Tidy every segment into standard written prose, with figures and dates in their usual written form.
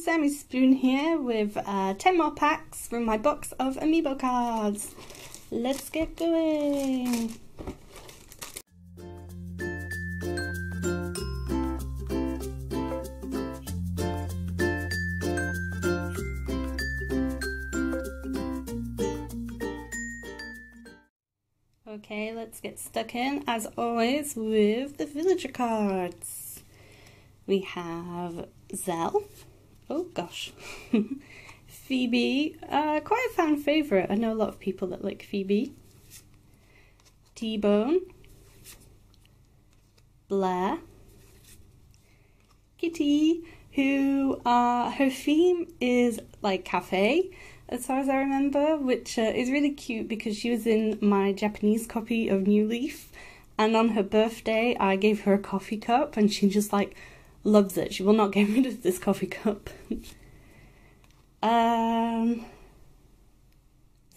Sammy Spoon here with 10 more packs from my box of Amiibo cards. Let's get going! Okay, let's get stuck in, as always, with the villager cards. We have Zell. Oh gosh. Phoebe. Quite a fan favourite. I know a lot of people that like Phoebe. T-Bone. Blair. Kitty, who her theme is like cafe, as far as I remember, which is really cute because she was in my Japanese copy of New Leaf, and on her birthday I gave her a coffee cup and she just like loves it. She will not get rid of this coffee cup. Is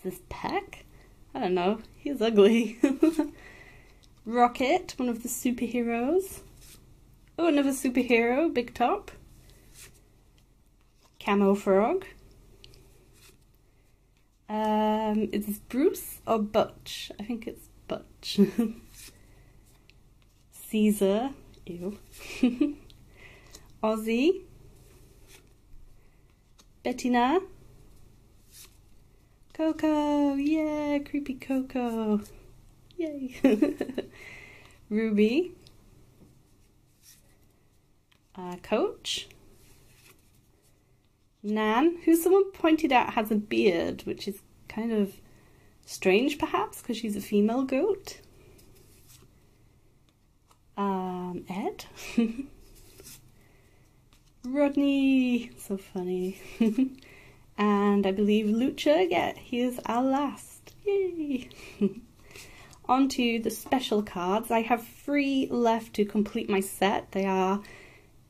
this Peck? I don't know, he's ugly. Rocket, one of the superheroes. Oh, another superhero, Big Top. Camo Frog. Is this Bruce or Butch? I think it's Butch. Caesar. Ew. Ozzy. Bettina. Coco. Yeah, creepy Coco. Yay. Ruby. Coach. Nan, who someone pointed out has a beard, which is kind of strange perhaps because she's a female goat. Ed. Rodney, so funny. And I believe Lucha, yeah, he is our last. Yay! On to the special cards. I have 3 left to complete my set. They are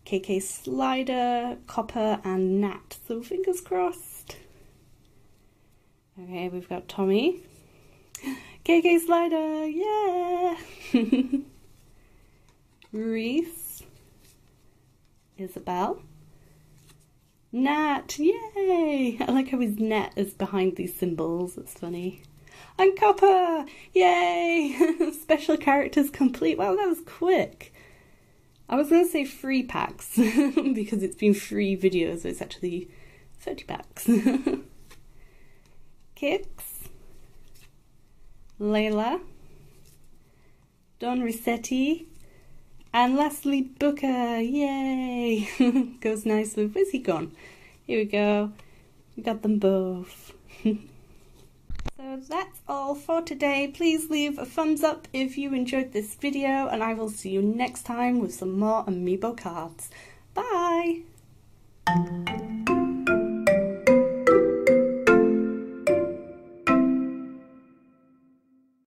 KK Slider, Copper, and Nat, so fingers crossed. Okay, we've got Tommy. KK Slider, yeah! Reese. Isabel. Nat, yay! I like how his net is behind these symbols, it's funny. And Copper, yay! Special characters complete. Wow, that was quick. I was going to say 3 packs because it's been 3 videos, so it's actually 30 packs. Kix, Layla, Don Rossetti, and lastly Booker, yay! Goes nicely. Where's he gone? Here we go. We got them both. So that's all for today. Please leave a thumbs up if you enjoyed this video, and I will see you next time with some more Amiibo cards. Bye!